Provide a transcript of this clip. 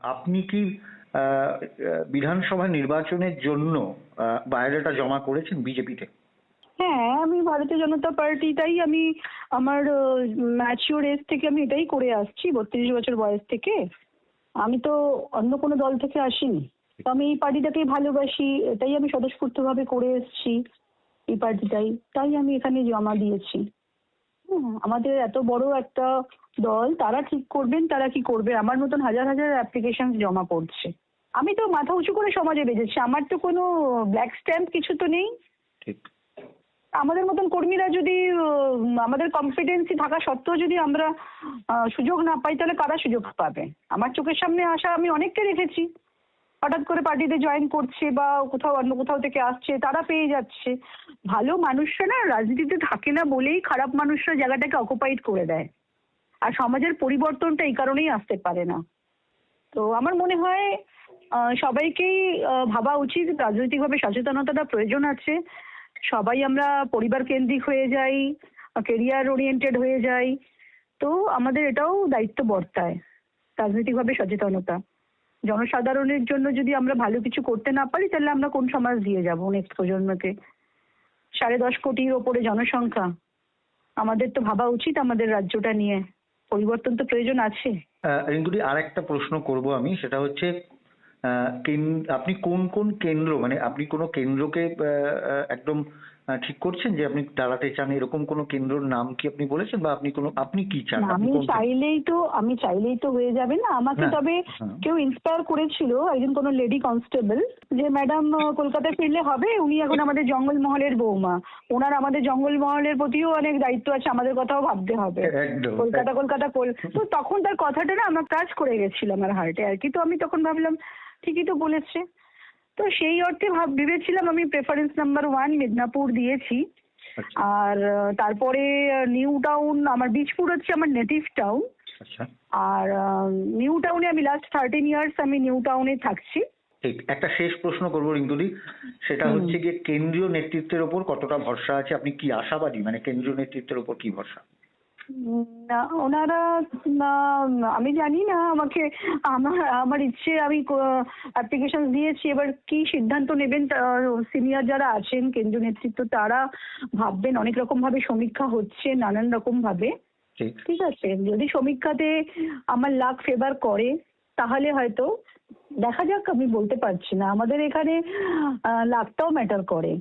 আপনি কি বিধানসভা নির্বাচনের জন্য বায়োডাটা জমা করেছেন বিজেপিতে? হ্যাঁ, আমি ভারতীয় জনতা পার্টিটাই আমি আমার ম্যাচিওর এজ থেকে আমি এটাই করে আসছি 32 বছর বয়স থেকে। আমি তো অন্য কোনো দল থেকে আসিনি। তো আমি এই পার্টিটাকেই ভালোবাসি, এটাই আমি স্বতঃস্ফূর্তভাবে করে এসেছি এই পার্টিটাই। তাই আমি এখানে জমা দিয়েছি। আমাদের এত বড় একটা দল, তারা ঠিক করবেন তারা কি করবে। আমার মতন হাজার হাজার অ্যাপ্লিকেশন জমা পড়ছে। আমি তো মাথা উঁচু করে সমাজে বেঁচেছি, আমার তো কোনো ব্ল্যাক স্ট্যাম্প কিছু তো নেই। ঠিক। আমাদের মতন কর্মীরা যদি আমাদের কম্পিটেন্সি থাকা সত্ত্বেও যদি আমরা সুযোগ না পাই, তাহলে কারা সুযোগ পাবে? আমার চোখের সামনে আসা আমি অনেককে দেখেছি, হঠাৎ করে পার্টিতে জয়েন করছে বা কোথাও অন্য কোথাও থেকে আসছে, তারা পেয়ে যাচ্ছে। ভালো মানুষরা না রাজনীতিতে থাকে না বলেই খারাপ মানুষরা জায়গাটাকে অকুপাইড করে দেয়। আর সমাজের পরিবর্তনটা এই কারণেই আসতে পারে না। তো আমার মনে হয় সবাইকেই ভাবা উচিত, রাজনৈতিকভাবে সচেতনতাটা প্রয়োজন আছে। সবাই আমরা পরিবার কেন্দ্রিক হয়ে যাই, কেরিয়ার ওরিয়েন্টেড হয়ে যাই। তো আমাদের এটাও দায়িত্ব বর্তায়, রাজনৈতিকভাবে সচেতনতা। জনসাধারণের জন্য যদি আমরা ভালো কিছু করতে না পারি, তাহলে আমরা কোন সমাজ দিয়ে যাব নেক্সট প্রজন্মকে? 10.5 কোটির ওপরে জনসংখ্যা, আমাদের তো ভাবা উচিত আমাদের রাজ্যটা নিয়ে। পরিবর্তন তো প্রয়োজন আছে। রিঙ্কুদি, আর একটা প্রশ্ন করব আমি, সেটা হচ্ছে আপনি কোন কোন কেন্দ্র, মানে আপনি কোনো কেন্দ্রকে একদম ঠিক করছেন যে আপনি দাঁড়াতে চান, এরকম কোনো কেন্দ্রের নাম কি আপনি বলেছেন, বা আপনি কি চান? না, আমি চাইলেই তো হয়ে যাবে না। আমাকে হ্যাঁ, তবে হ্যাঁ। কেউ ইন্সপায়ার করেছিল, একজন কোনো লেডি কনস্টেবল, যে ম্যাডাম কলকাতায় ফিরলে হবে, উনি এখন আমাদের জঙ্গলমহলের বৌমা, ওনার আমাদের জঙ্গলমহলের প্রতিও অনেক দায়িত্ব আছে, আমাদের কথাও ভাবতে হবে। একদম। কলকাতা কলকাতা তো তখন তার কথাটা না আমার কাজ করে গেছিল আমার হার্টে আর কি। তো আমি তখন ভাবলাম ঠিকই তো বলেছে। তো সেই অর্থে ভেবেছিলাম আমি প্রেফারেন্স নাম্বার 1 মিদনাপুর দিয়েছি। আচ্ছা, আর তারপরে নিউ টাউন, আমার বীজপুর হচ্ছে আমার নেটিভ টাউন। আচ্ছা। আর নিউ টাউনে আমি লাস্ট 13 ইয়ার্স আমি নিউ টাউনে থাকছি। ঠিক। একটা শেষ প্রশ্ন করবো রিঙ্কুদি, সেটা হচ্ছে গিয়ে কেন্দ্রীয় নেতৃত্বের ওপর কতটা ভরসা আছে? আপনি কি আশাবাদী, মানে কেন্দ্রীয় নেতৃত্বের ওপর কি ভরসা? না, ওনারা, না, আমি জানি না। আমার আমার ইচ্ছে, আমি অ্যাপ্লিকেশন দিয়েছি। এবার কি সিদ্ধান্ত নেবেন সিনিয়র যারা আছেন কেন্দ্রীয় নেতৃত্ব, তারা ভাববেন। অনেক রকম ভাবে সমীক্ষা হচ্ছে, নানান রকম ভাবে। ঠিক। ঠিক আছে, যদি সমীক্ষাতে আমার লাক ফেভার করে তাহলে হয়তো দেখা যাক, আমি বলতে পারছি না। আমাদের এখানে লাকটাও ম্যাটার করে।